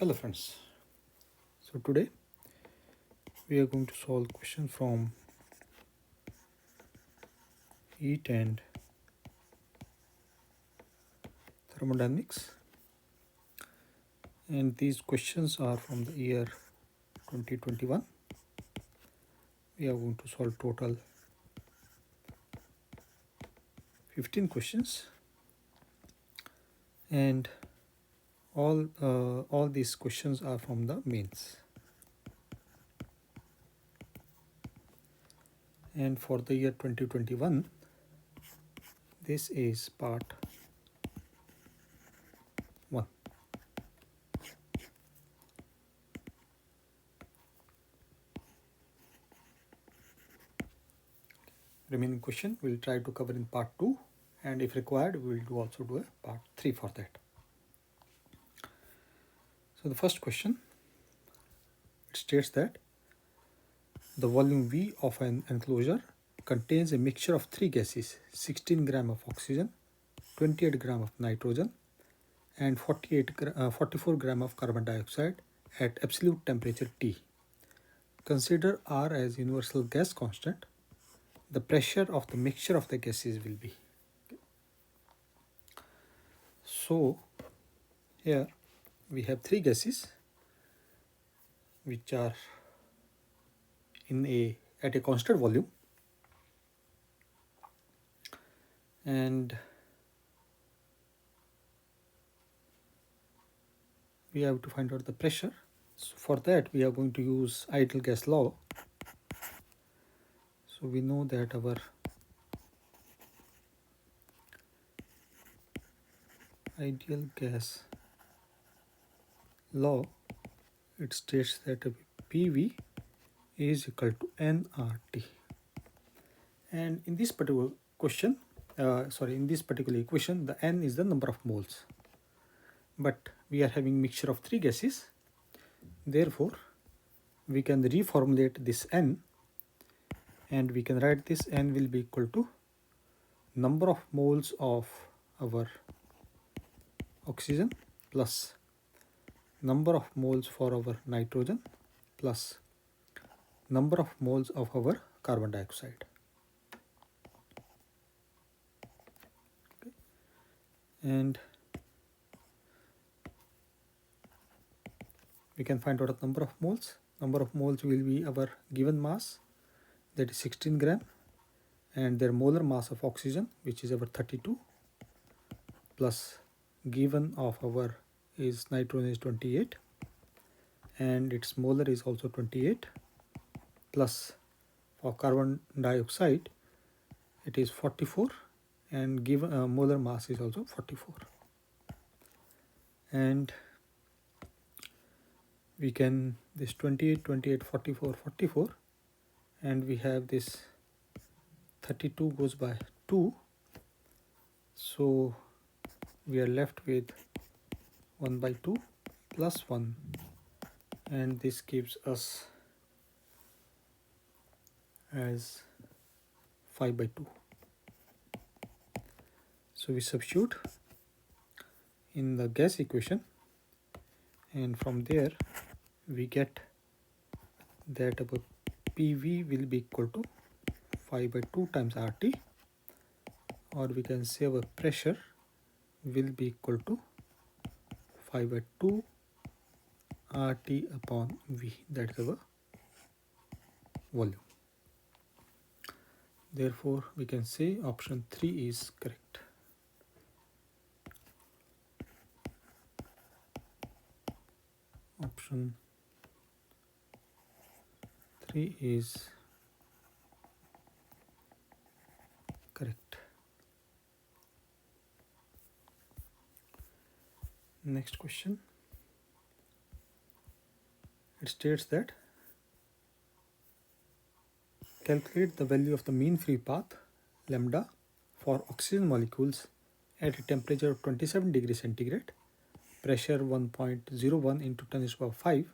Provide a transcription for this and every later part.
Hello friends, so today we are going to solve question from heat and thermodynamics, and these questions are from the year 2021. We are going to solve total 15 questions, and all these questions are from the mains. And for the year 2021, this is part 1. Remaining question we'll try to cover in part 2, and if required we will also do a part 3 for that. So the first question, it states that the volume V of an enclosure contains a mixture of 3 gases, 16 gram of oxygen, 28 gram of nitrogen, and 44 gram of carbon dioxide at absolute temperature T. Consider R as universal gas constant. The pressure of the mixture of the gases will be. So here we have 3 gases which are at a constant volume, and we have to find out the pressure. So for that we are going to use ideal gas law. So we know that our ideal gas law, it states that PV is equal to nRT, and in this particular question, in this particular equation, the N is the number of moles, but we are having mixture of 3 gases. Therefore we can reformulate this N, and we can write this N will be equal to number of moles of our oxygen plus number of moles for our nitrogen plus number of moles of our carbon dioxide. Okay. And we can find out the number of moles. Number of moles will be our given mass, that is 16 gram, and their molar mass of oxygen, which is our 32, plus given of our is nitrogen is 28, and its molar is also 28, plus for carbon dioxide it is 44, and given molar mass is also 44. And we can this 28, 28, 44, 44, and we have this 32 goes by 2, so we are left with 1 by 2 plus 1, and this gives us as 5 by 2. So we substitute in the gas equation, and from there we get that our PV will be equal to 5 by 2 times RT, or we can say our pressure will be equal to 5 by 2 RT upon V, that is our volume. Therefore we can say option 3 is correct. Option 3 is correct. Next question, it states that calculate the value of the mean free path lambda for oxygen molecules at a temperature of 27 degrees centigrade, pressure 1.01 into 10 to the power 5.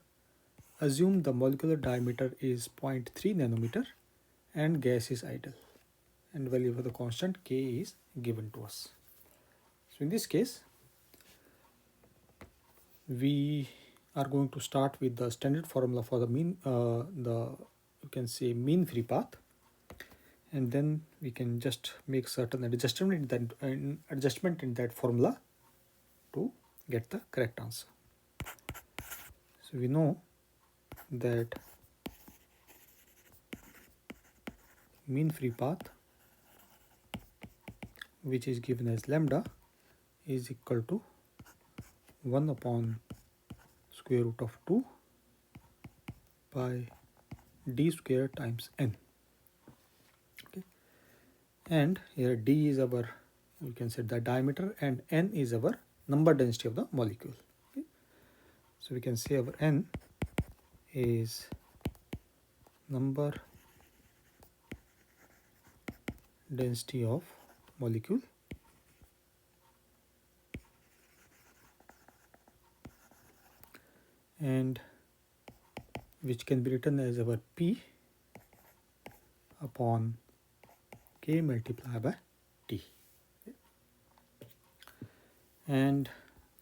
Assume the molecular diameter is 0.3 nanometer and gas is idle, and value for the constant K is given to us. So in this case we are going to start with the standard formula for the mean, you can say mean free path, and then we can just make certain adjustment in that formula to get the correct answer. So we know that mean free path, which is given as lambda, is equal to 1 upon square root of 2 by d square times n. Okay, and here d is our, you can say, the diameter, and n is our number density of the molecule. Okay, so we can say our n is number density of molecule, and which can be written as our P upon K multiplied by T. And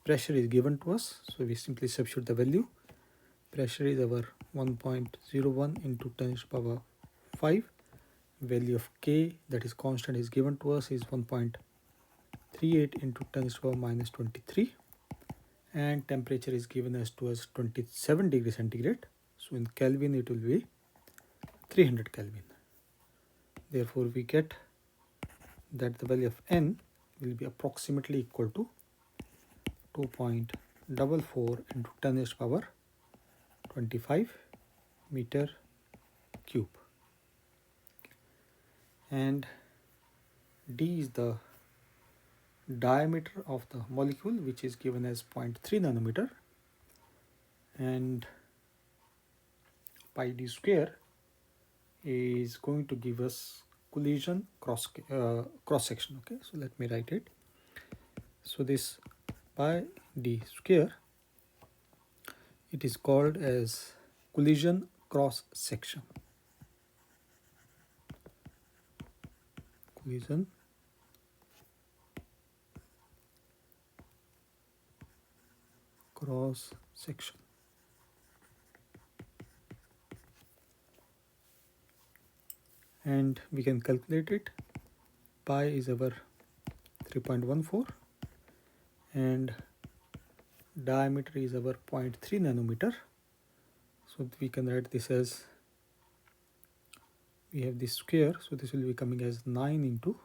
pressure is given to us, so we simply substitute the value. Pressure is our 1.01 into 10 to the power 5. Value of K, that is constant, is given to us is 1.38 into 10 to the power minus 23. And temperature is given as to us 27 degrees centigrade. So in Kelvin it will be 300 Kelvin. Therefore we get that the value of N will be approximately equal to 2.44 into 10 to the power 25 meter cube. And D is the diameter of the molecule, which is given as 0.3 nanometer, and pi d square is going to give us collision cross section. Okay, so let me write it. So this pi d square, it is called as collision cross section. Collision cross section. And we can calculate it. Pi is our 3.14 and diameter is our 0.3 nanometer. So we can write this as, we have this square, so this will be coming as 9 into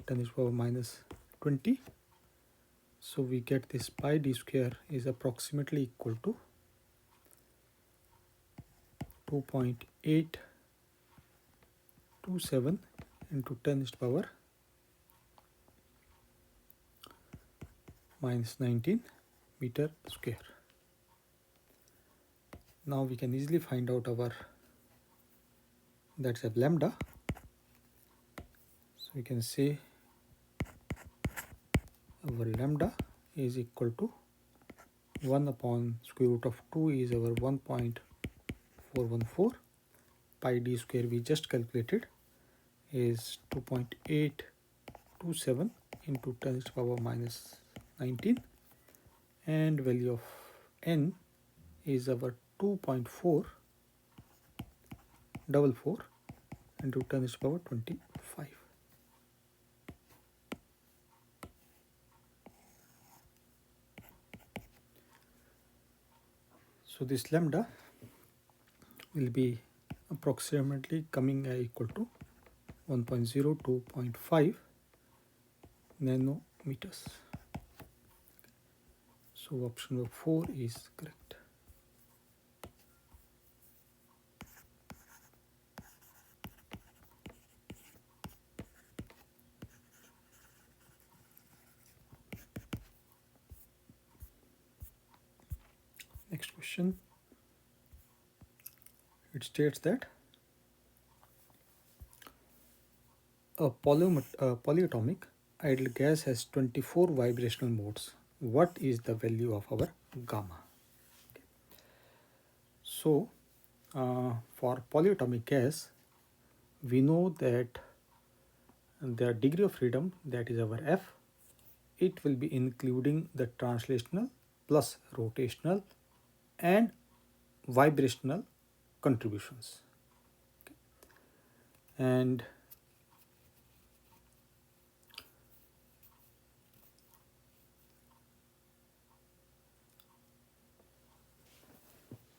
10 to the power minus 20. So we get this pi d square is approximately equal to 2.827 into 10 to the power minus 19 meter square. Now we can easily find out our, that's a lambda. So we can say our lambda is equal to 1 upon square root of 2 is our 1.414. Pi d square we just calculated is 2.827 into 10 to the power minus 19, and value of n is our 2.444 into 10 to the power 25. So this lambda will be approximately coming equal to 1.02.5 nanometers. So option number 4 is correct. Next question. It states that a polyatomic ideal gas has 24 vibrational modes. What is the value of our gamma? Okay. So for polyatomic gas, we know that the degree of freedom, that is our F, it will be including the translational plus rotational and vibrational contributions. And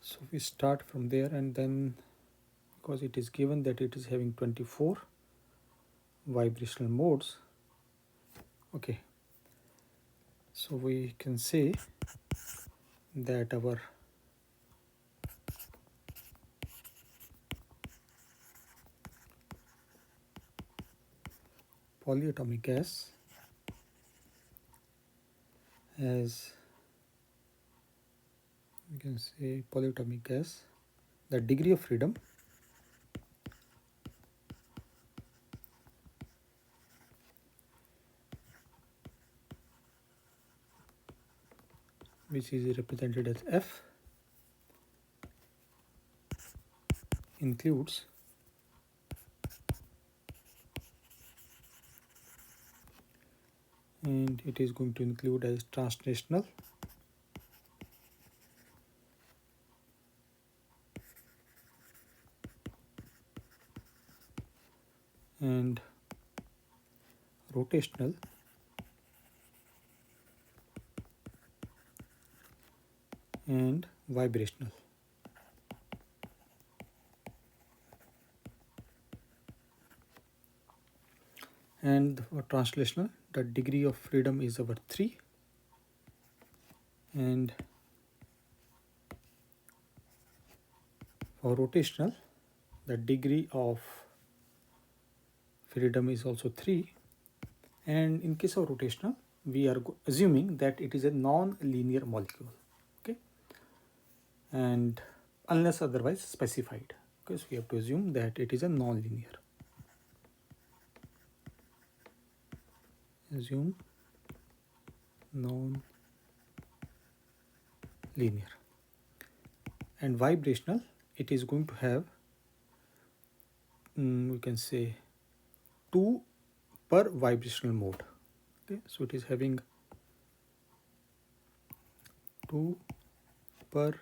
so we start from there, and then because it is given that it is having 24 vibrational modes, okay, so we can say that our polyatomic gas has, we can say polyatomic gas, the degree of freedom which is represented as F includes and it is going to include as translational and rotational and vibrational. And for translational, the degree of freedom is our 3, and for rotational, the degree of freedom is also 3, and in case of rotational, we are assuming that it is a non-linear molecule, okay, and unless otherwise specified, because we have to assume that it is a non-linear. Assume non-linear. And vibrational, it is going to have we can say 2 per vibrational mode, okay, so it is having 2 per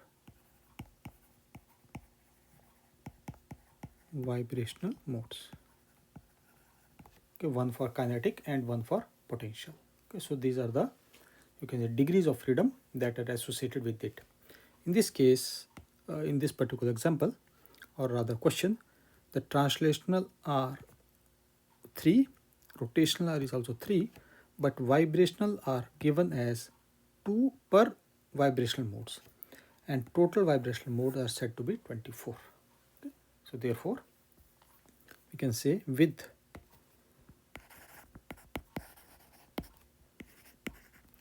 vibrational modes, okay, one for kinetic and one for potential, okay, so these are the, you can say, degrees of freedom that are associated with it. In this case, in this particular example or rather question, the translational are 3, rotational is also 3, but vibrational are given as 2 per vibrational modes, and total vibrational modes are said to be 24. Okay. So therefore, we can say with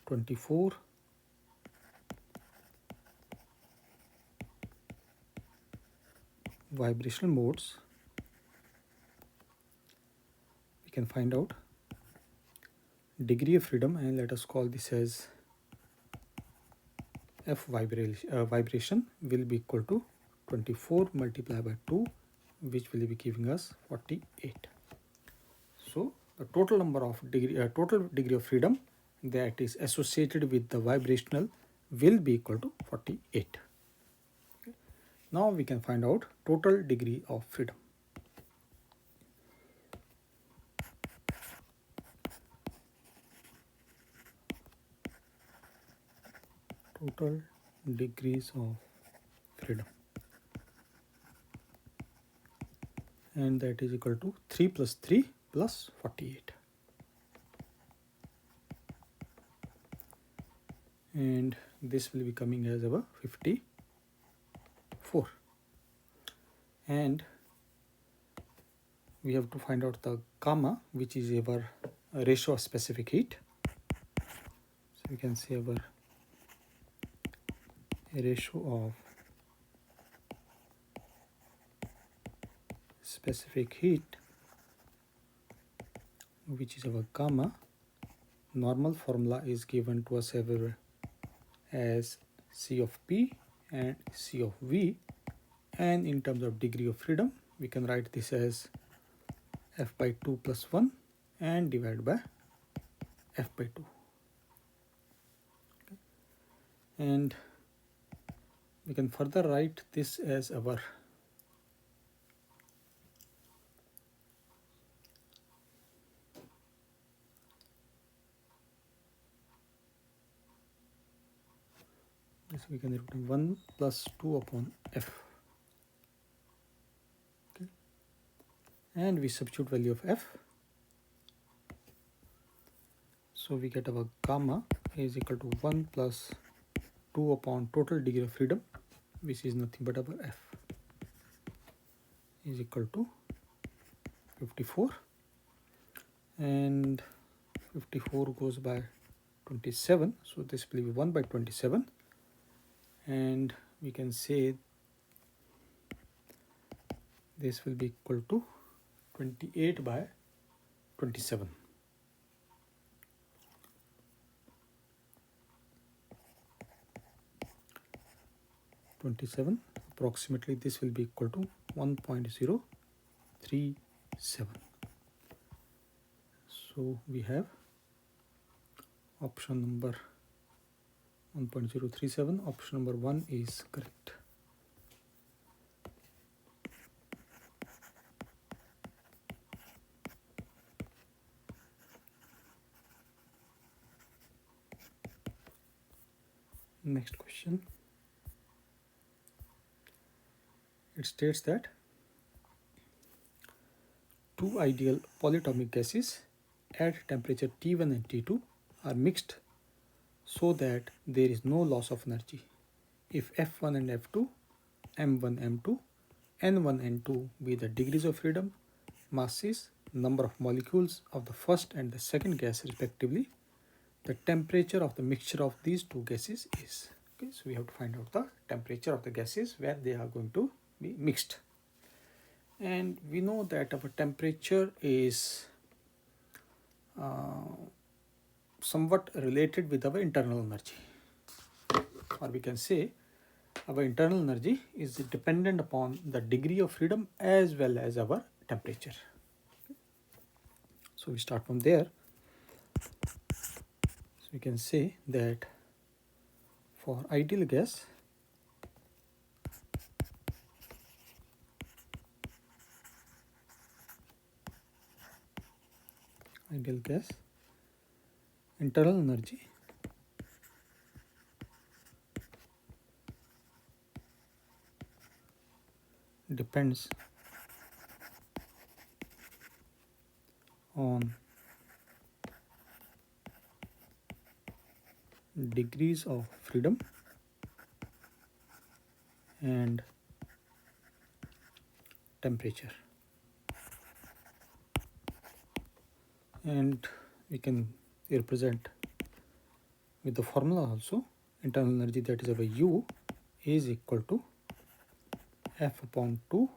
(24) vibrational modes, we can find out degree of freedom, and let us call this as F vibration will be equal to 24 multiplied by 2, which will be giving us 48. So the total number of total degree of freedom that is associated with the vibrational will be equal to 48. Okay. Now we can find out total degree of freedom. Total degrees of freedom, and that is equal to 3 plus 3 plus 48, and this will be coming as our 54, and we have to find out the gamma, which is our ratio of specific heat. So we can say our ratio of specific heat, which is our gamma. Normal formula is given to us everywhere as C of P and C of V, and in terms of degree of freedom, we can write this as F by 2 plus 1 and divide by F by 2. Okay. And we can further write this as our we can write 1 plus 2 upon F. Okay. And we substitute value of F. So we get our gamma is equal to 1 plus 2 upon total degree of freedom, which is nothing but our F, is equal to 54, and 54 goes by 27, so this will be 1 by 27, and we can say this will be equal to 28 by 27. Approximately this will be equal to 1.037. So we have option number 1.037, option number 1 is correct. Next question. It states that two ideal polyatomic gases at temperature T1 and T2 are mixed so that there is no loss of energy if F1 and F2, M1, M2, N1, N2 be the degrees of freedom, masses, number of molecules of the first and the second gas respectively. The temperature of the mixture of these two gases is. Okay, so we have to find out the temperature of the gases where they are going to be mixed. And we know that our temperature is somewhat related with our internal energy, or we can say our internal energy is dependent upon the degree of freedom as well as our temperature. So we start from there. So we can say that for ideal gas, internal energy depends on degrees of freedom and temperature. And we can represent with the formula also. Internal energy, that is our U, is equal to F upon 2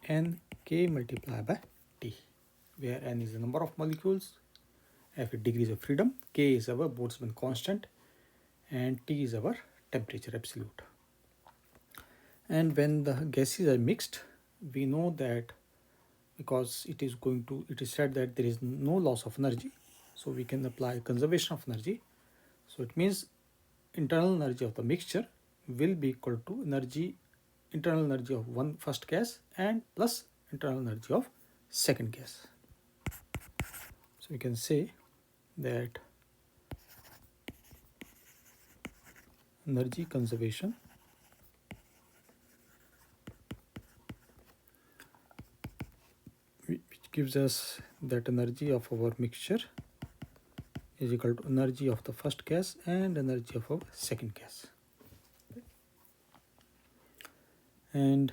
N K multiplied by T, where N is the number of molecules, F is degrees of freedom, K is our Boltzmann constant, and T is our temperature absolute. And when the gases are mixed, we know that because it is said that there is no loss of energy, so we can apply conservation of energy. So it means internal energy of the mixture will be equal to internal energy of first gas and plus internal energy of second gas. So we can say that energy conservation which gives us that energy of our mixture is equal to energy of the first gas and energy of our second gas. And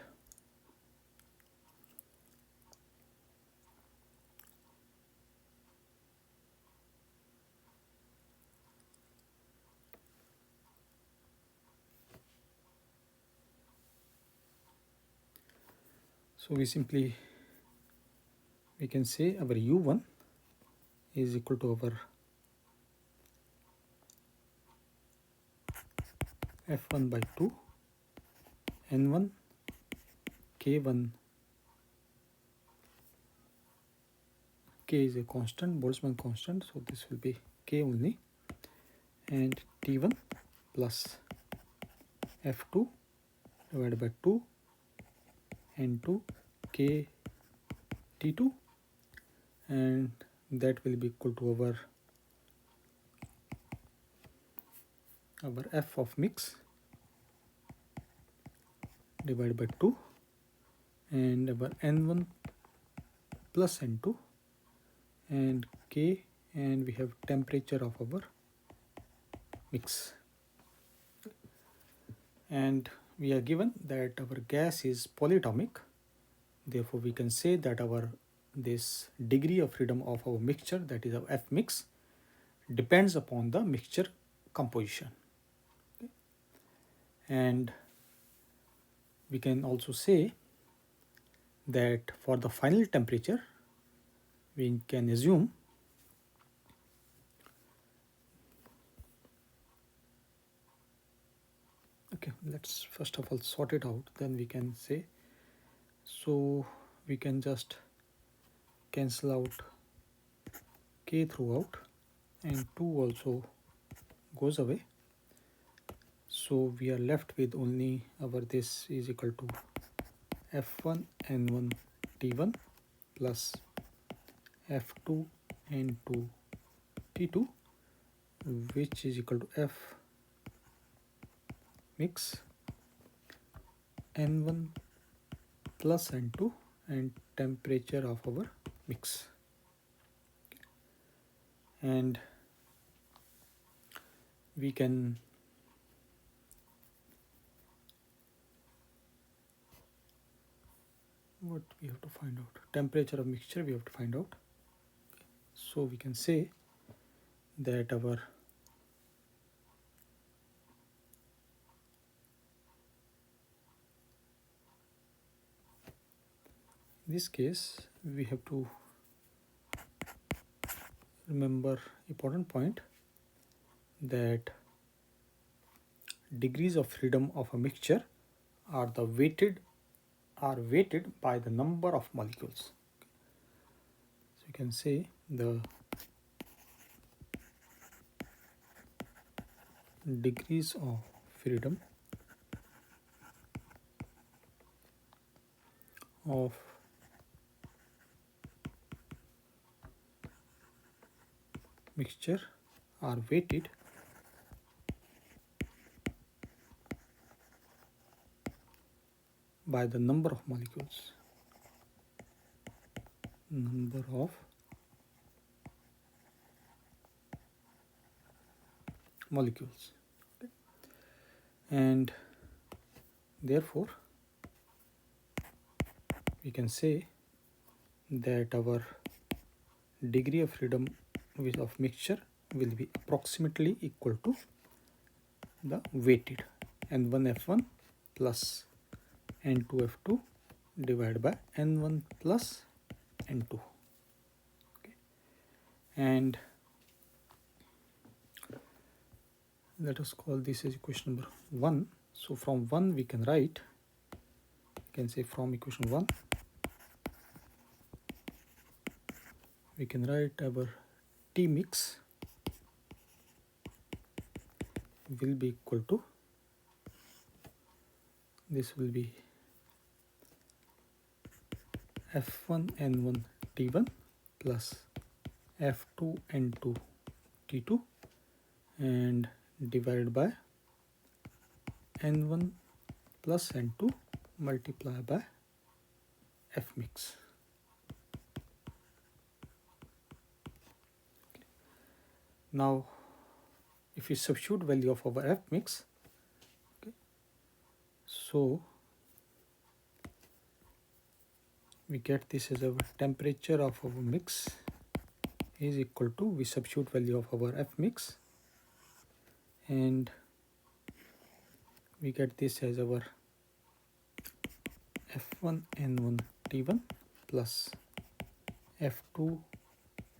so we can say our U1 is equal to our F1 by 2 N1 K1, K is a constant, Boltzmann constant, so this will be K only, and T1 plus F2 divided by 2 N2 K T2, and that will be equal to our F of mix divided by 2 and our N1 plus N2 and K, and we have temperature of our mix. And we are given that our gas is polyatomic, therefore we can say that this degree of freedom of our mixture, that is our F mix, depends upon the mixture composition. Okay. And we can also say that for the final temperature we can assume okay, let's first of all sort it out, then we can say. So we can just cancel out K throughout and 2 also goes away, so we are left with only our this is equal to F1 N1 T1 plus F2 N2 T2, which is equal to F mix N1 plus N2 and temperature of our mix. And we can what we have to find out, temperature of mixture we have to find out. So we can say that our in this case we have to remember important point, that degrees of freedom of a mixture are weighted by the number of molecules. So you can say the degrees of freedom of mixture are weighted by the number of molecules. Okay. And therefore we can say that our degree of freedom of mixture will be approximately equal to the weighted N1 F1 plus N2 F2 divided by N1 plus N2. Okay. And let us call this as equation number 1. So from 1 we can write, we can say from equation 1 we can write our T mix will be equal to, this will be F1 N1 T1 plus F2 N2 T2 and divided by N1 plus N2 multiplied by F mix. Now if we substitute value of our F mix, okay, so we get this as our temperature of our mix is equal to, we substitute value of our F mix and we get this as our F1 N1 T1 plus F2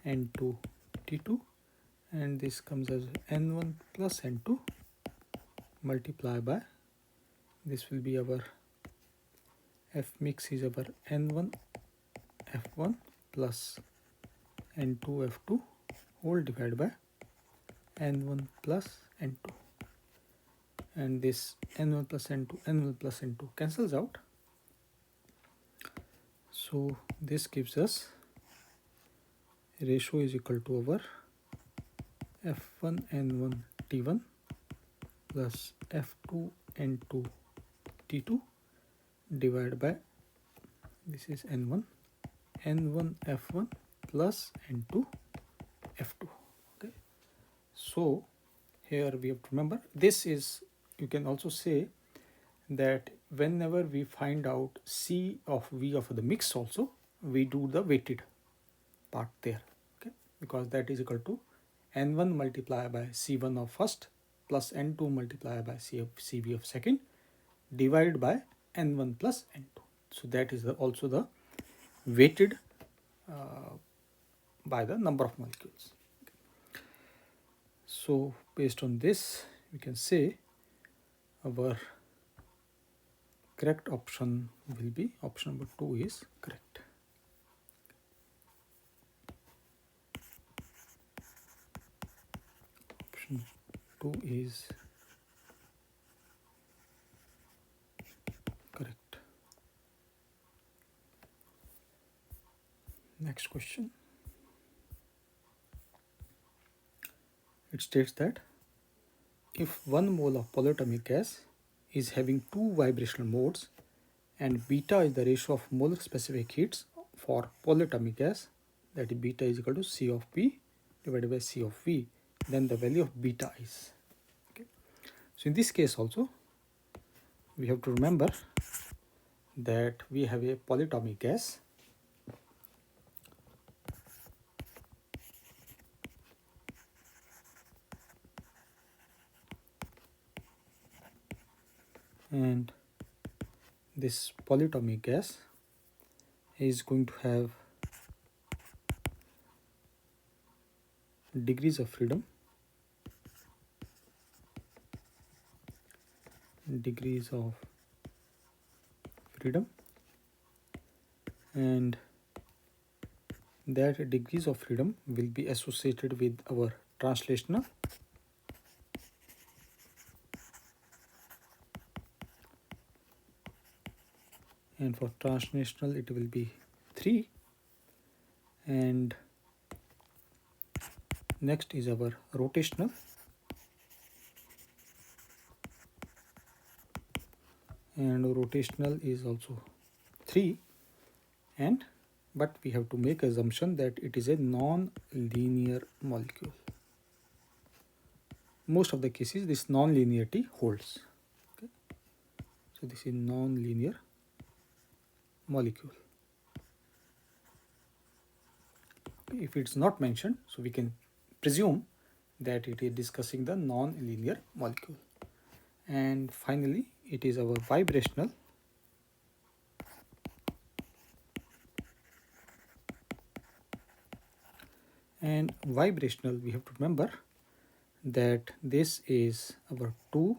N2 T2, and this comes as N1 plus N2 multiplied by, this will be our F mix is our N1 F1 plus N2 F2 whole divided by N1 plus N2. and this n1 plus n2, n1 plus n2 cancels out. So this gives us ratio is equal to our f1 n1 t1 plus f2 n2 t2 divided by, this is n1 f1 plus n2 f2. Okay, so here we have to remember, this is, you can also say that whenever we find out C of V of the mix also, we do the weighted part there, okay, because that is equal to n1 multiplied by C1 of first plus n2 multiplied by CV of second divided by n1 plus n2. So that is also the weighted by the number of molecules. So based on this, we can say our correct option will be option number 2 is correct. Option 2 is correct. Next question. It states that if 1 mole of polyatomic gas is having 2 vibrational modes and beta is the ratio of molar specific heats for polyatomic gas, that is beta is equal to C of P divided by C of V, then the value of beta is. Okay. So in this case also, we have to remember that we have a polyatomic gas and this polyatomic gas is going to have degrees of freedom, and that degrees of freedom will be associated with our translational and for translational it will be 3, and next is our rotational, and rotational is also 3, and but we have to make assumption that it is a non-linear molecule. Most of the cases this non-linearity holds. Okay. So this is non-linear molecule. Okay. If it's not mentioned, so we can presume that it is discussing the non-linear molecule. And finally, it is our vibrational, and vibrational we have to remember that this is our 2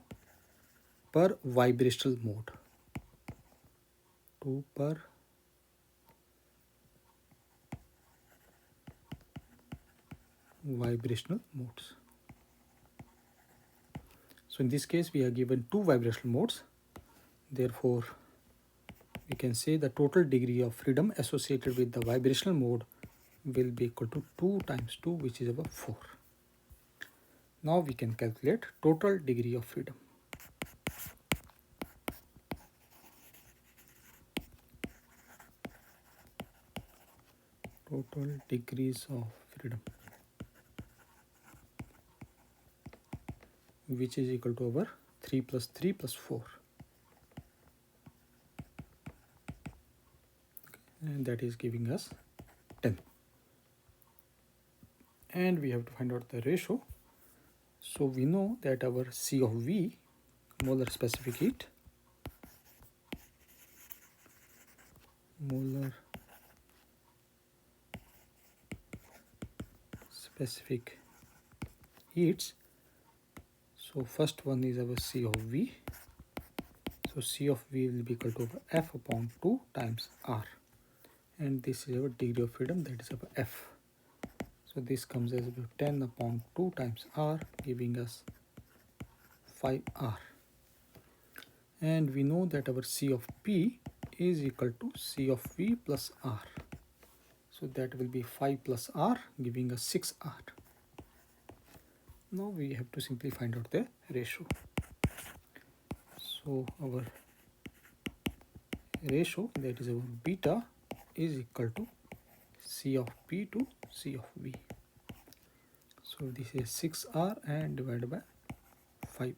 per vibrational mode, 2 per vibrational modes. So in this case we are given 2 vibrational modes, therefore we can say the total degree of freedom associated with the vibrational mode will be equal to 2 times 2, which is about 4. Now we can calculate total degree of freedom. Total degrees of freedom, which is equal to our 3 plus 3 plus 4. Okay. And that is giving us 10. And we have to find out the ratio. So we know that our C of V, molar specific heat, molar specific heats. So first one is our C of V. So C of V will be equal to F upon 2 times R. And this is our degree of freedom, that is our F. So this comes as about 10 upon 2 times R, giving us 5R. and we know that our C of P is equal to C of V plus R. So that will be 5 plus R, giving us 6R. Now we have to simply find out the ratio. So our ratio, that is our beta, is equal to C of P to C of V. So this is 6R and divided by 5R.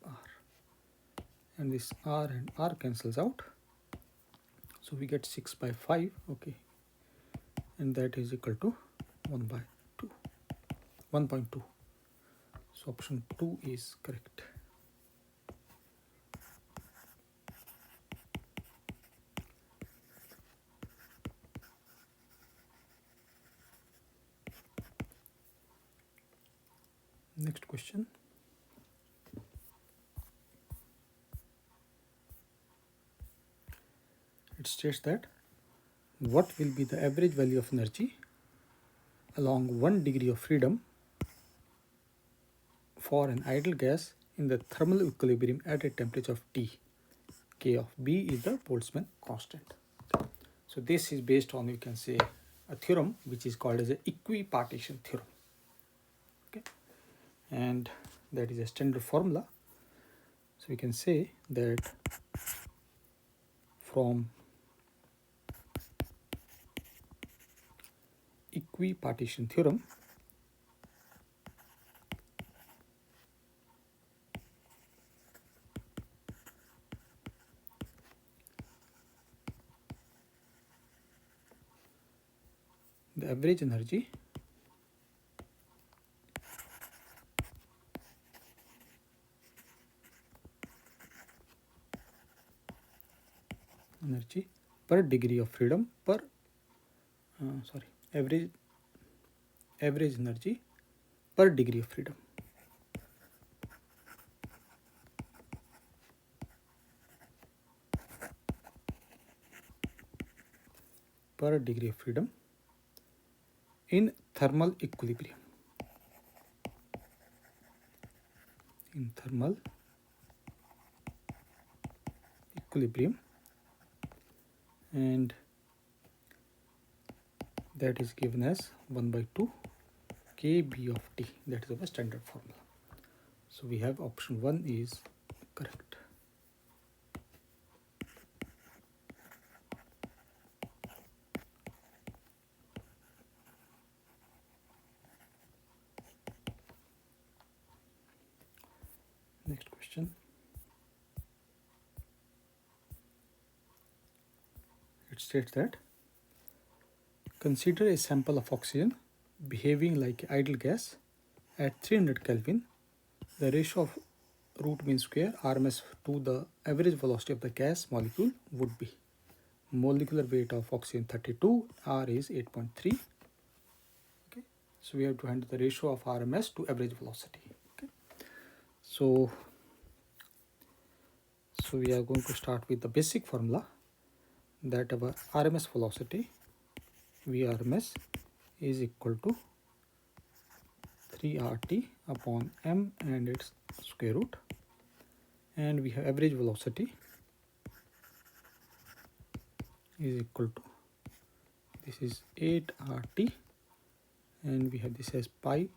And this R and R cancels out. So we get 6 by 5, okay. And that is equal to 1 by 2, 1.2. So option 2 is correct. Next question. It states that what will be the average value of energy along 1 degree of freedom for an ideal gas in the thermal equilibrium at a temperature of T. K of B is the Boltzmann constant. So this is based on, you can say, a theorem which is called as a equipartition theorem. Okay, and that is a standard formula. So we can say that from equipartition theorem, the average energy per degree of freedom average energy per degree of freedom. Per degree of freedom in thermal equilibrium. In thermal equilibrium, and that is given as 1 by 2 kB of T. That is our standard formula. So we have option 1 is correct. Next question. It states that consider a sample of oxygen behaving like ideal gas at 300 Kelvin. The ratio of root mean square RMS to the average velocity of the gas molecule would be molecular weight of oxygen 32, R is 8.3. Okay, so we have to find the ratio of RMS to average velocity. Okay, so we are going to start with the basic formula, that our RMS velocity VRMS is equal to 3RT upon M and its square root, and we have average velocity is equal to, this is 8RT, and we have this as pi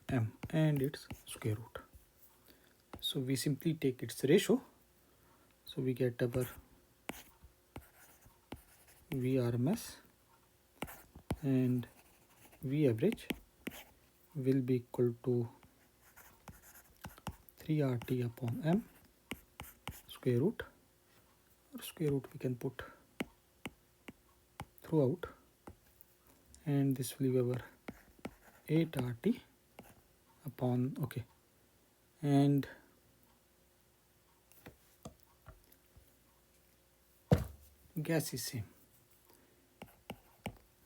M and its square root. So we simply take its ratio, so we get our VRMS and V average will be equal to 3RT upon M square root, or square root we can put throughout, and this will be our 8RT upon, okay, and gas is same,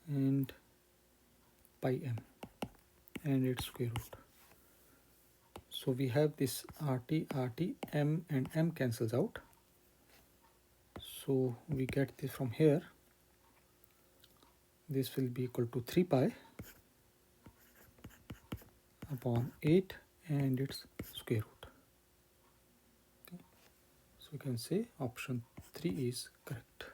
and pi M and its square root. So we have this RT, M and M cancels out. So we get this from here. This will be equal to 3 pi upon 8 and its square root. Okay. we can say option 3 is correct.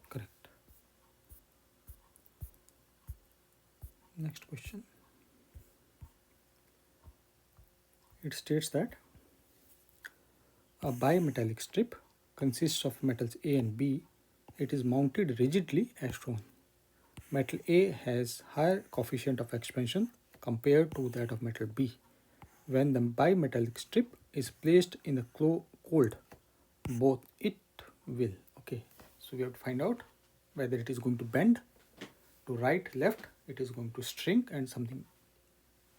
Correct. Next question. It states that a bimetallic strip consists of metals A and B. It is mounted rigidly as shown. Metal A has higher coefficient of expansion compared to that of metal B. When the bimetallic strip is placed in the cold, both it will. Okay, so we have to find out whether it is going to bend to right, left, it is going to shrink and something.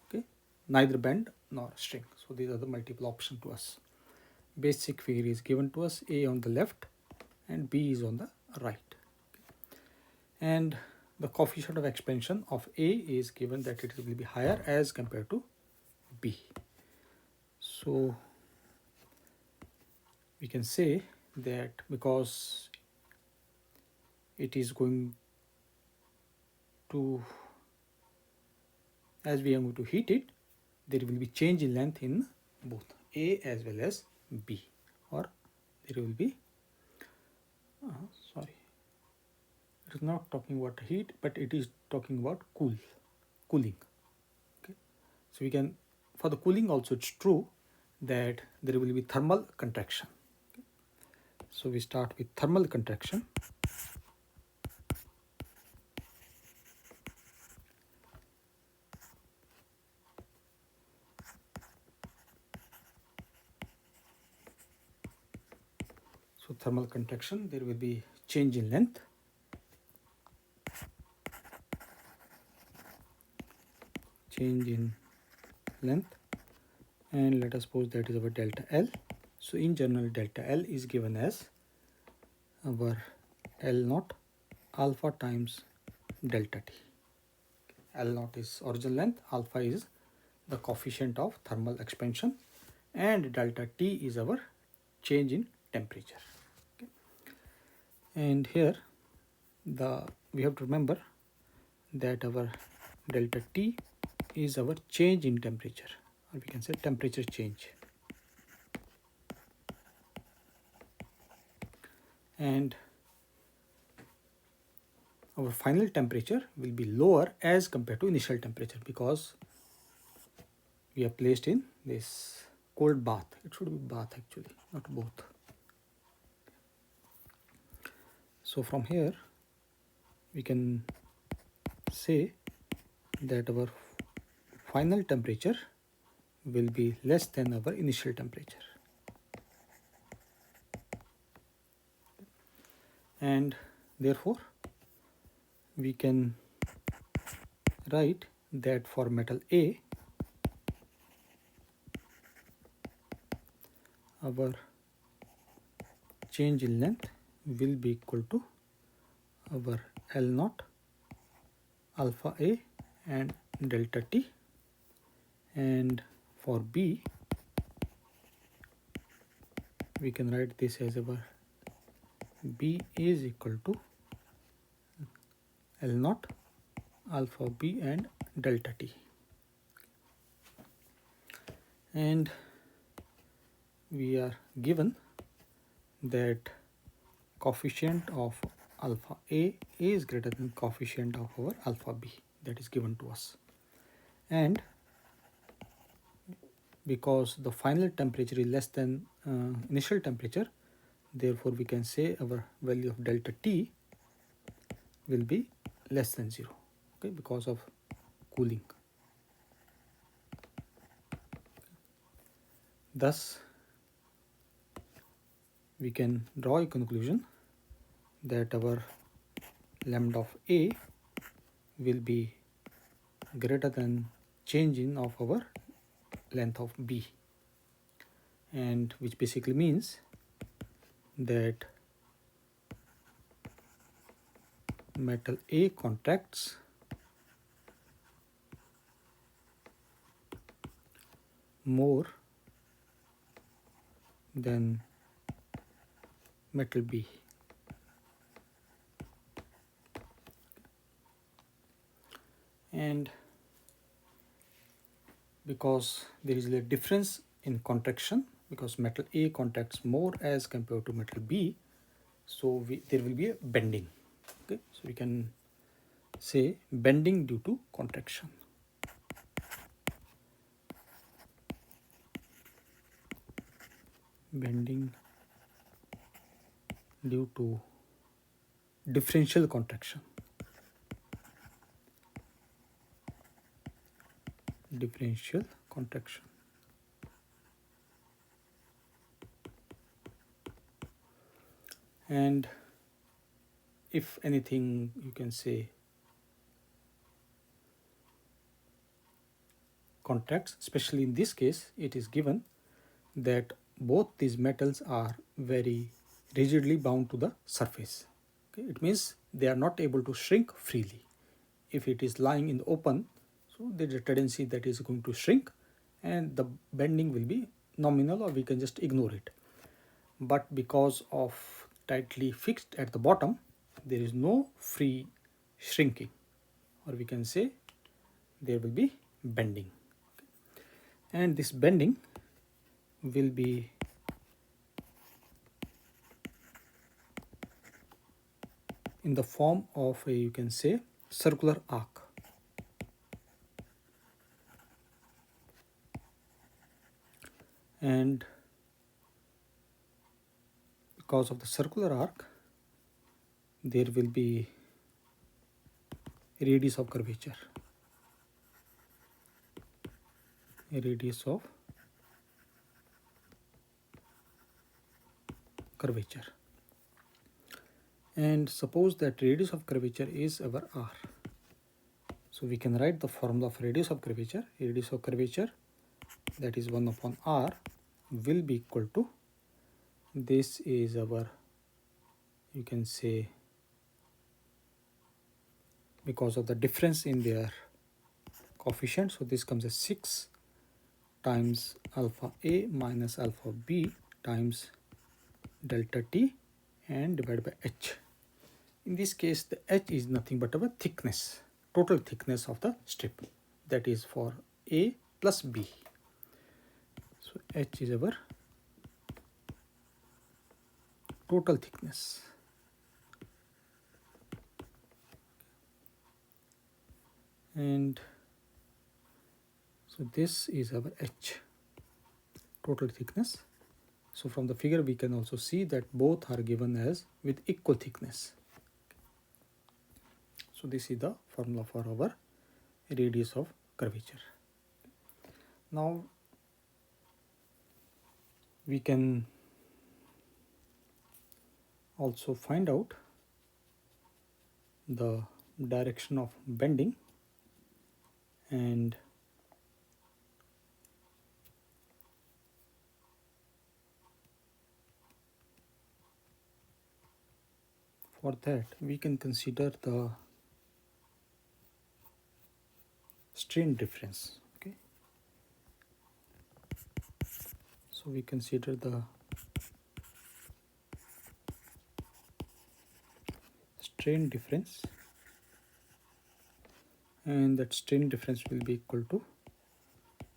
Okay, neither bend nor shrink. So these are the multiple options to us. Basic figure is given to us, A on the left and B is on the right. And the coefficient of expansion of A is given that it will be higher as compared to B. So we can say that because it is going to, as we are going to heat it, there will be change in length in both A as well as B, or there will be, sorry, it is not talking about heat, but it is talking about cooling. Okay, so we can, for the cooling also it's true that there will be thermal contraction. Okay. So we start with thermal contraction. So thermal contraction, there will be change in length. Change in length, and let us suppose that is our delta L. So in general, delta L is given as our L naught alpha times delta T. L naught is original length, alpha is the coefficient of thermal expansion, and delta T is our change in temperature. Okay. And here we have to remember that our delta T is our change in temperature, or we can say temperature change. And our final temperature will be lower as compared to initial temperature because we are placed in this cold bath. It should be bath actually, not both. So from here we can say that our final temperature will be less than our initial temperature. And therefore we can write that for metal A, our change in length will be equal to our L naught alpha A and delta T, and for B we can write this as our B is equal to L naught alpha B and delta T. And we are given that coefficient of alpha A is greater than coefficient of our alpha B, that is given to us. And because the final temperature is less than initial temperature, therefore we can say our value of delta T will be less than 0, okay, because of cooling. Thus we can draw a conclusion that our lambda of A will be greater than change in of our length of B, and which basically means that metal A contracts more than metal B. and because there is a difference in contraction, because metal A contracts more as compared to metal B, so there will be a bending. Okay, so we can say bending due to contraction. Bending due to differential contraction. Differential contraction. And if anything, you can say contracts, especially in this case, it is given that both these metals are very rigidly bound to the surface. Okay, it means they are not able to shrink freely. If it is lying in the open, so there is a tendency that is going to shrink and the bending will be nominal, or we can just ignore it. But because of tightly fixed at the bottom, there is no free shrinking, or we can say there will be bending. And this bending will be in the form of a, you can say, circular arc. And because of the circular arc, there will be a radius of curvature. A radius of curvature. And suppose that radius of curvature is our r. So we can write the formula of radius of curvature. Radius of curvature, that is 1 upon r, will be equal to, this is our, you can say, because of the difference in their coefficient, so this comes as 6 times alpha a minus alpha b times delta t and divided by h. In this case, the h is nothing but our thickness, total thickness of the strip, that is for a plus b. So h is our total thickness. And so this is our h, total thickness. So from the figure we can also see that both are given as with equal thickness. So this is the formula for our radius of curvature. Now we can also find out the direction of bending, and for that we can consider the strain difference. Okay, so we consider the strain difference, and that strain difference will be equal to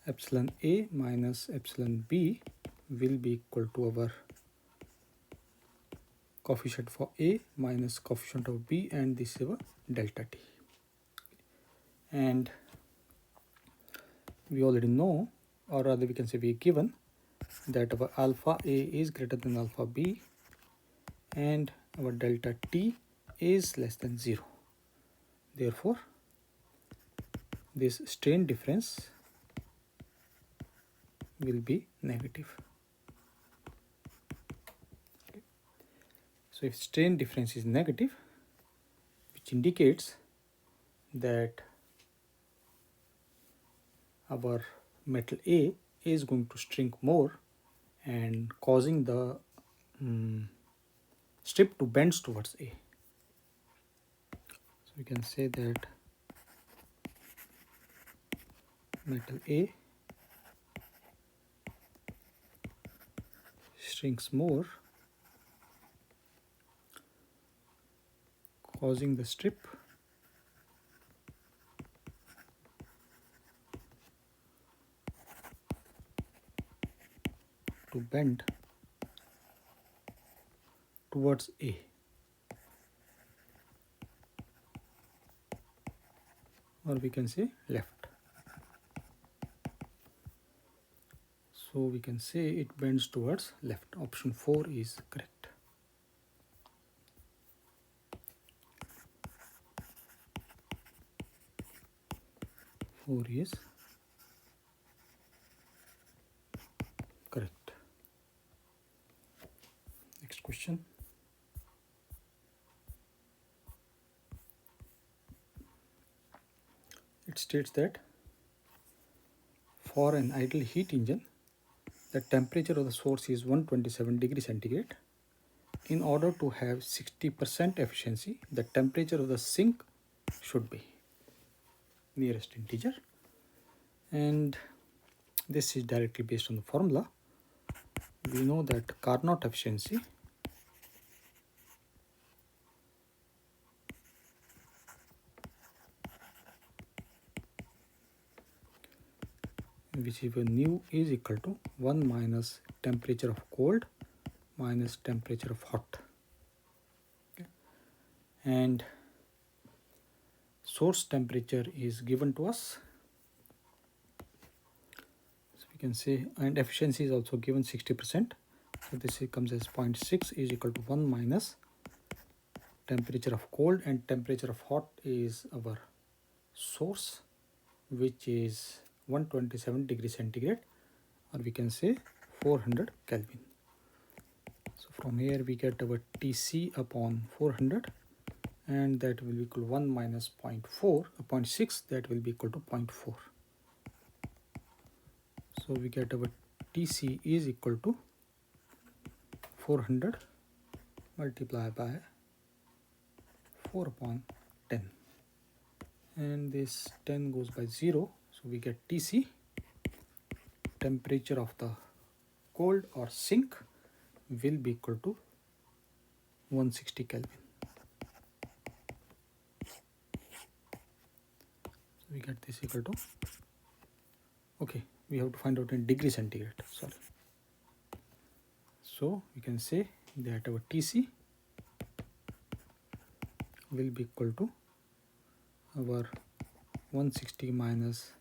epsilon a minus epsilon b will be equal to our coefficient for a minus coefficient of b, and this is our delta t. And we already know, or rather we can say we are given, that our alpha a is greater than alpha b and our delta t is less than 0. Therefore this strain difference will be negative. So if strain difference is negative, which indicates that our metal A is going to shrink more and causing the strip to bend towards A. So we can say that metal A shrinks more, causing the strip bend towards A. Or we can say left. So we can say it bends towards left. Option 4 is correct. Four is correct. Next question. It states that for an ideal heat engine, the temperature of the source is 127 degrees centigrade. In order to have 60% efficiency, the temperature of the sink should be nearest integer, and this is directly based on the formula. We know that Carnot efficiency which is nu is equal to 1 minus temperature of cold minus temperature of hot. Okay. And source temperature is given to us. So we can say, and efficiency is also given 60%. So this comes as 0.6 is equal to 1 minus temperature of cold, and temperature of hot is our source, which is 127 degrees centigrade, or we can say 400 Kelvin. So from here we get our Tc upon 400, and that will be equal to 1 minus 0.6, that will be equal to 0.4. So we get our Tc is equal to 400 multiplied by 4 upon 10, and this 10 goes by 0, so we get Tc, temperature of the cold or sink, will be equal to 160 Kelvin. So we get this equal to, okay, we have to find out in degree centigrade, sorry. So we can say that our Tc will be equal to our 160 minus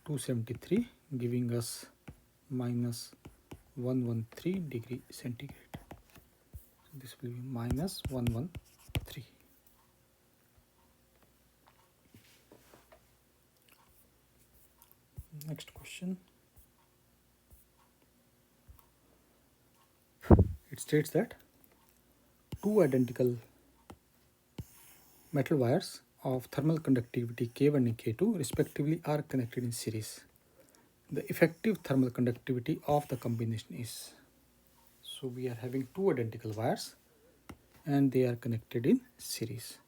273, giving us minus 113 degree centigrade. So this will be minus 113. Next question. It states that two identical metal wires of thermal conductivity K1 and K2 respectively are connected in series. The effective thermal conductivity of the combination is. So we are having two identical wires and they are connected in series.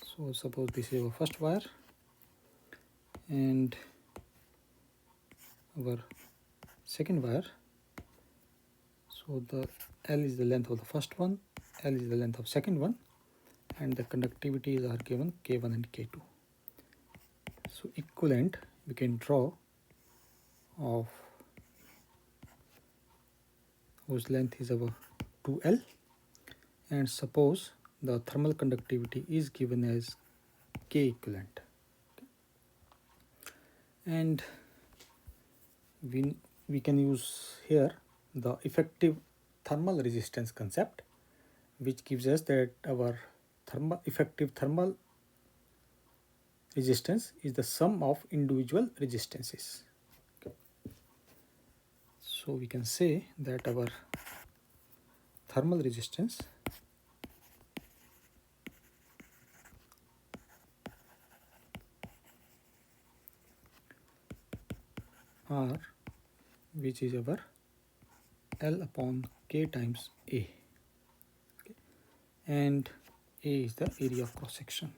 So suppose this is our first wire and our second wire. So the L is the length of the first one, L is the length of second one, and the conductivities are given K1 and K2. So equivalent we can draw of whose length is our 2L, and suppose the thermal conductivity is given as K equivalent. And we can use here the effective thermal resistance concept, which gives us that our effective thermal resistance is the sum of individual resistances. Okay. So we can say that our thermal resistance R, which is our L upon K times A, okay. And A is the area of cross section,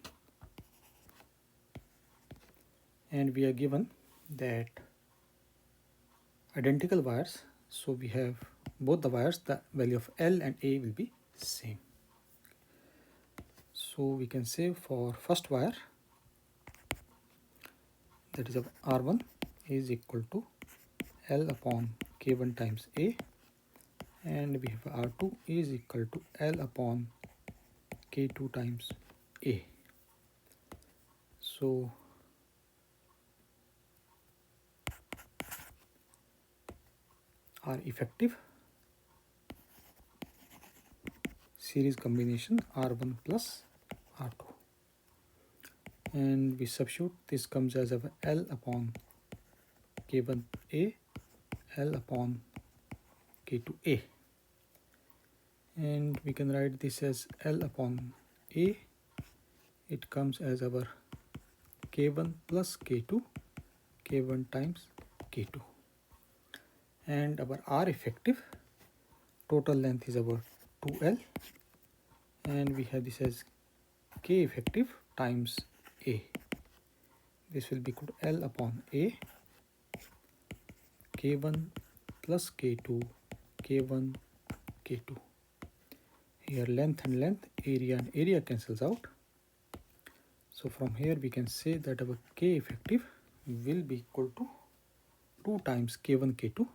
and we are given that identical wires, so we have both the wires, the value of L and A will be same. So we can say for first wire, that is of R1 is equal to L upon K1 times A, and we have R2 is equal to L upon K2 times A. So R effective series combination R1 plus R2, and we substitute, this comes as a L upon K1 A, L upon K2A, and we can write this as L upon A, it comes as our K1 plus K2, K1 times K2, and our R effective total length is our 2L, and we have this as K effective times A. This will be equal to L upon A, K1 plus K2, K1, K2. Here length and length, area and area cancels out. So from here we can say that our K effective will be equal to 2 times K1, K2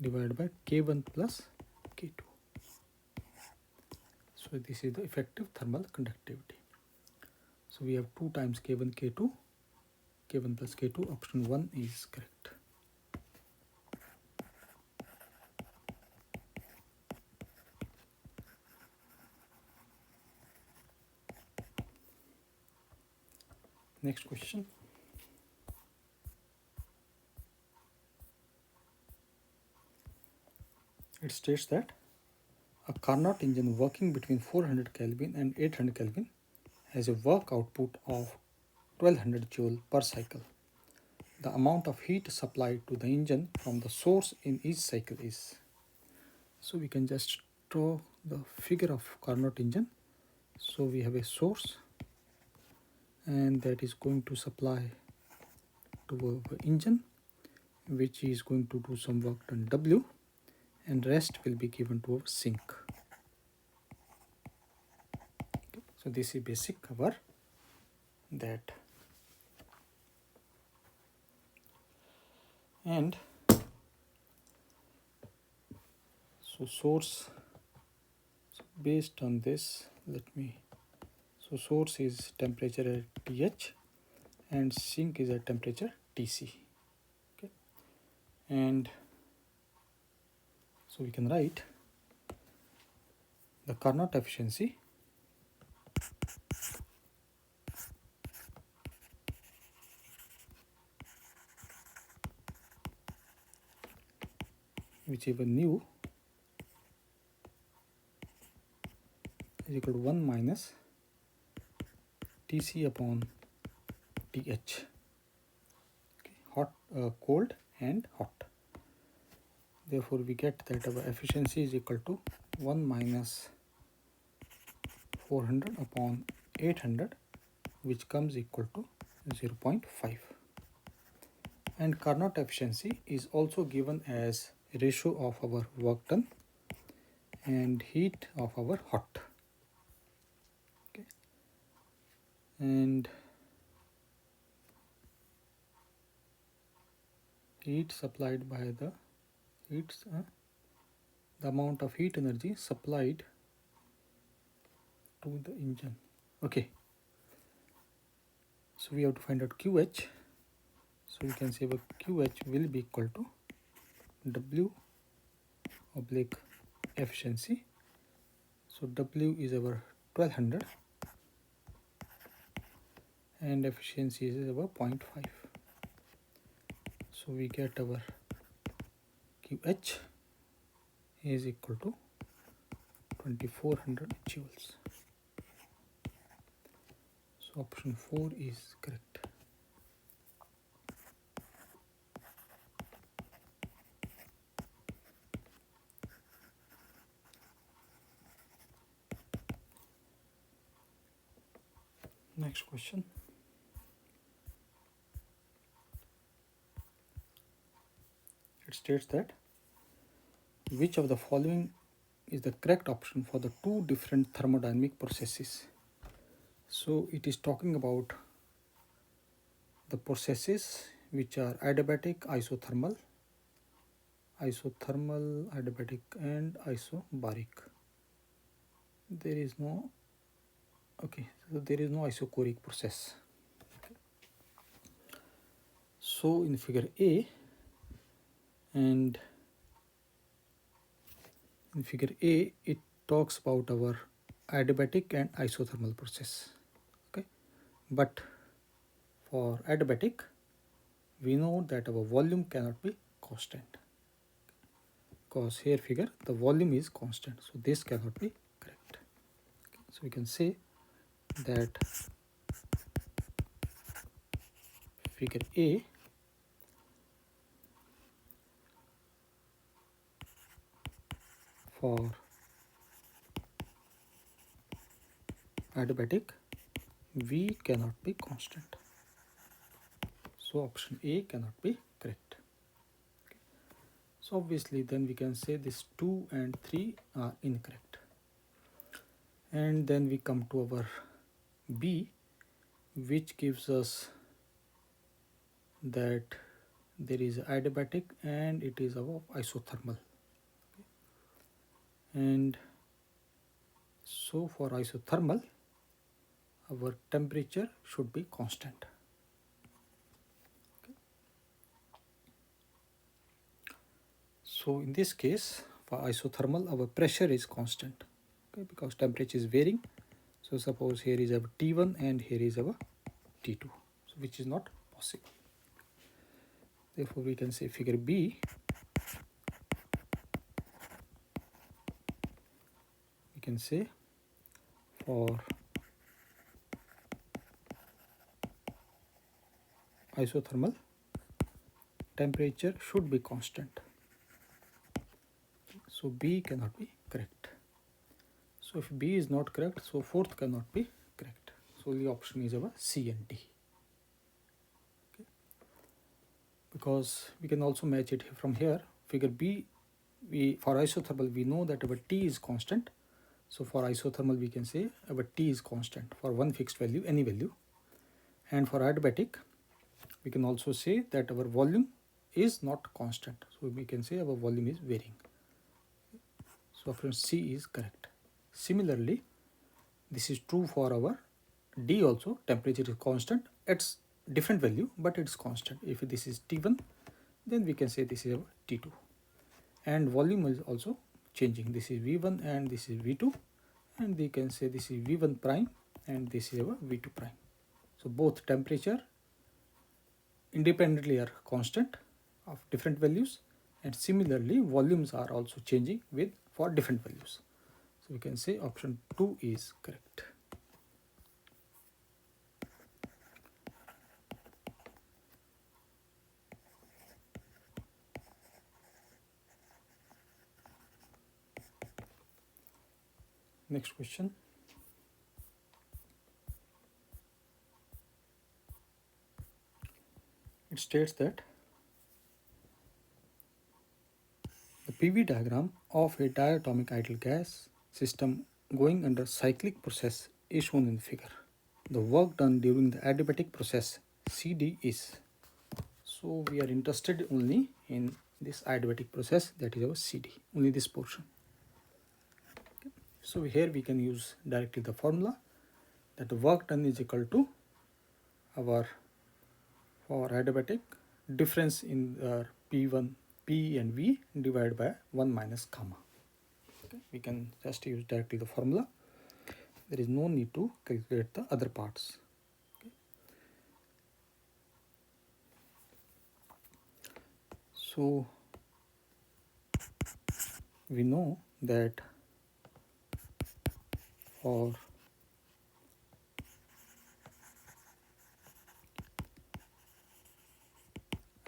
divided by K1 plus K2. So this is the effective thermal conductivity. So we have 2 times K1, K2, K1 plus K2, option 1 is correct. Next question. It states that a Carnot engine working between 400 Kelvin and 800 Kelvin has a work output of 1200 joule per cycle. The amount of heat supplied to the engine from the source in each cycle is. So we can just draw the figure of Carnot engine. So we have a source, and that is going to supply to our engine, which is going to do some work done W, and rest will be given to our sink. Okay. So this is basic cover that. And so source, so based on this, so source is temperature at TH and sink is at temperature TC. Okay. And so we can write the Carnot efficiency which is nu is equal to 1 minus Tc upon Th. Okay. Hot, cold and hot. Therefore we get that our efficiency is equal to 1 minus 400 upon 800, which comes equal to 0.5. And Carnot efficiency is also given as ratio of our work done and heat of our hot. Okay. And heat supplied by the amount of heat energy supplied to the engine. Okay. So we have to find out QH. So we can say QH will be equal to W oblique efficiency. So W is our 1200 and efficiency is our 0.5. So we get our QH is equal to 2400 joules. So option 4 is correct. Next question. It states that which of the following is the correct option for the two different thermodynamic processes. So it is talking about the processes which are adiabatic, isothermal, adiabatic and isobaric. There is no, okay, so there is no isochoric process. So in figure A, and in figure A, it talks about our adiabatic and isothermal process. Okay, but for adiabatic, we know that our volume cannot be constant, because here figure the volume is constant, so this cannot be correct. So we can say that figure A for adiabatic, V cannot be constant. So option A cannot be correct. So obviously then we can say this 2 and 3 are incorrect. And then we come to our B, which gives us that there is adiabatic and it is our isothermal. And so for isothermal, our temperature should be constant. So in this case, for isothermal, our pressure is constant, okay, because temperature is varying. So suppose here is our T1 and here is our T2, so which is not possible. Therefore, we can say figure B, we can say for isothermal, temperature should be constant. So B cannot be correct. So if B is not correct, so fourth cannot be correct. So the option is our C and D. Okay. Because we can also match it from here. Figure B, for isothermal we know that our T is constant. So for isothermal we can say our T is constant for one fixed value, any value. And for adiabatic, we can also say that our volume is not constant. So we can say our volume is varying. So option C is correct. Similarly, this is true for our D also. Temperature is constant. It's different value, but it's constant. If this is T1, then we can say this is our T2. And volume is also changing. This is V1 and this is V2. And we can say this is V1 prime and this is our V2 prime. So both temperature independently are constant of different values, and similarly volumes are also changing for different values. So we can say option 2 is correct. Next question. It states that the PV diagram of a diatomic ideal gas system going under cyclic process is shown in the figure. The work done during the adiabatic process CD is. So we are interested only in this adiabatic process, that is our CD, only this portion. Okay. So here we can use directly the formula that the work done is equal to our, for adiabatic, difference in P1, P and V divided by 1 minus gamma. Okay. We can just use directly the formula. There is no need to calculate the other parts. Okay. So we know that for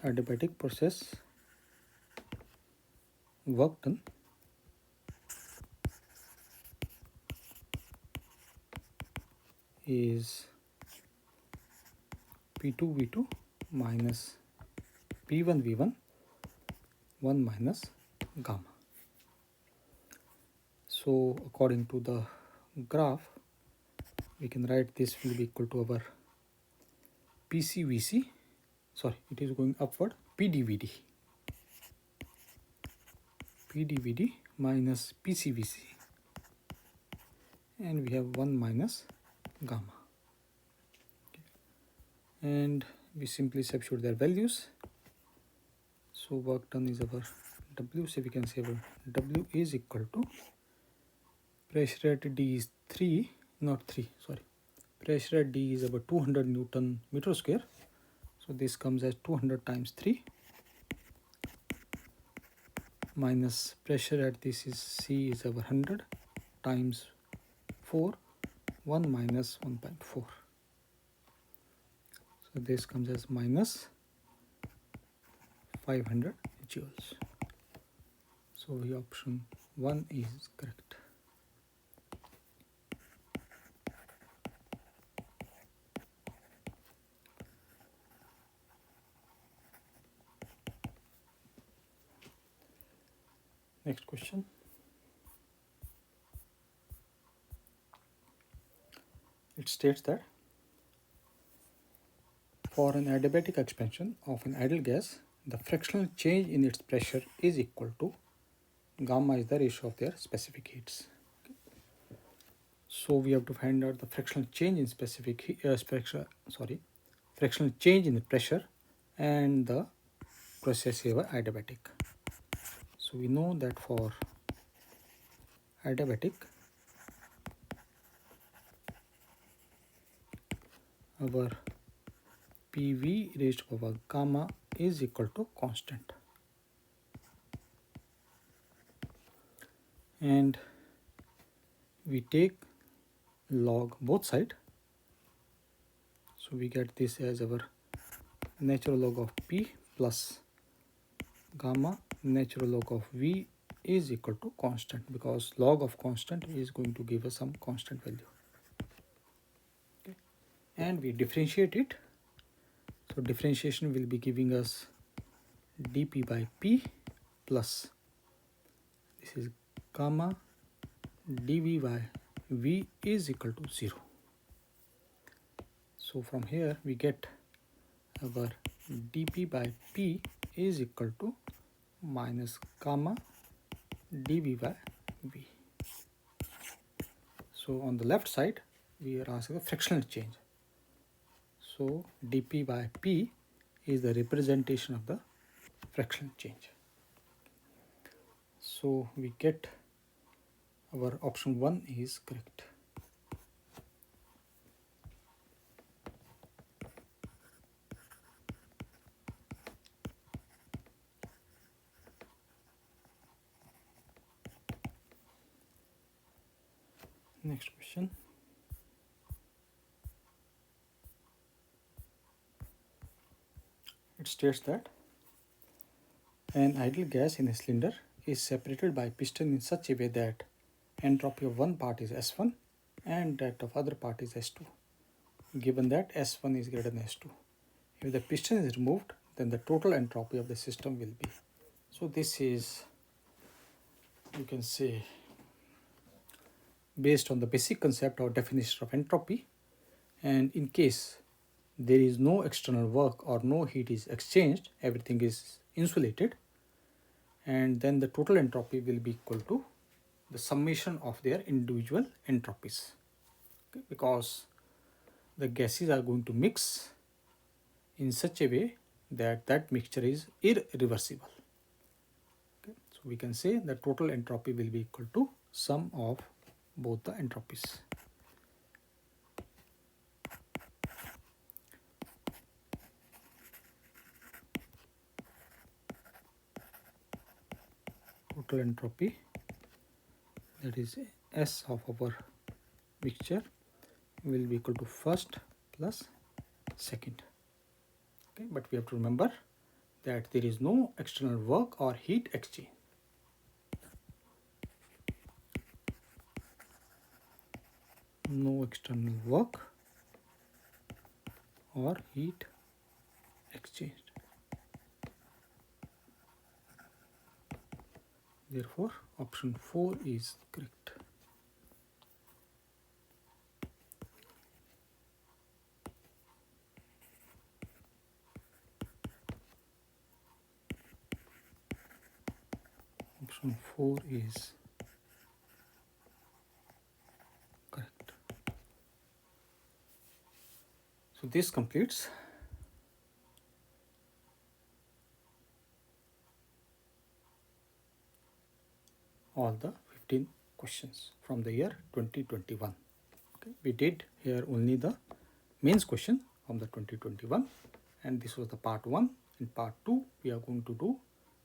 adiabatic process, work done is P2 V2 minus P1 V1 1 minus gamma. So according to the graph, we can write this will be equal to our PC VC sorry, it is going upward, PdVd minus PCVC, and we have 1 minus gamma, and we simply substitute their values. So work done is our W, so we can say our W is equal to pressure at D is 3, not 3, sorry, pressure at D is about 200 Newton meter square, so this comes as 200 times 3 minus pressure at this is C is over 100 times 4, 1 minus 1.4, so this comes as minus 500 joules. So the option 1 is correct. Next question. It states that for an adiabatic expansion of an ideal gas, the fractional change in its pressure is equal to gamma is the ratio of their specific heats. So we have to find out the fractional change in specific heat, fractional change in the pressure and the process is adiabatic. So we know that for adiabatic, our PV raised to power gamma is equal to constant, and we take log both side, so we get this as our natural log of P plus gamma natural log of V is equal to constant, because log of constant is going to give us some constant value. Okay. And we differentiate it. So differentiation will be giving us dP by P plus this is gamma dV by V is equal to 0. So from here we get our dP by P is equal to minus gamma dV by V. So on the left side we are asking the fractional change. So dP by P is the representation of the fractional change. So we get our option 1 is correct. Next question. It states that an ideal gas in a cylinder is separated by piston in such a way that entropy of one part is S1 and that of other part is S2, given that S1 is greater than S2. If the piston is removed, then the total entropy of the system will be. So this is, you can say, based on the basic concept or definition of entropy, and in case there is no external work or no heat is exchanged, everything is insulated, and then the total entropy will be equal to the summation of their individual entropies. Okay? Because the gases are going to mix in such a way that that mixture is irreversible. Okay? So we can say the total entropy will be equal to sum of both the entropies. Total entropy, that is S of our mixture, will be equal to first plus second. Okay, but we have to remember that there is no external work or heat exchange. No external work or heat exchanged. Therefore, option 4 is correct. option 4 is correct. So this completes all the 15 questions from the year 2021. Okay, we did here only the mains question from the 2021, and this was the part 1. In part 2 we are going to do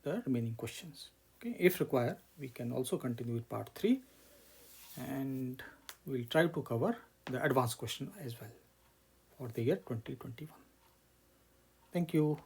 the remaining questions. Okay, if required we can also continue with part 3, and we'll try to cover the advanced question as well for the year 2021. Thank you.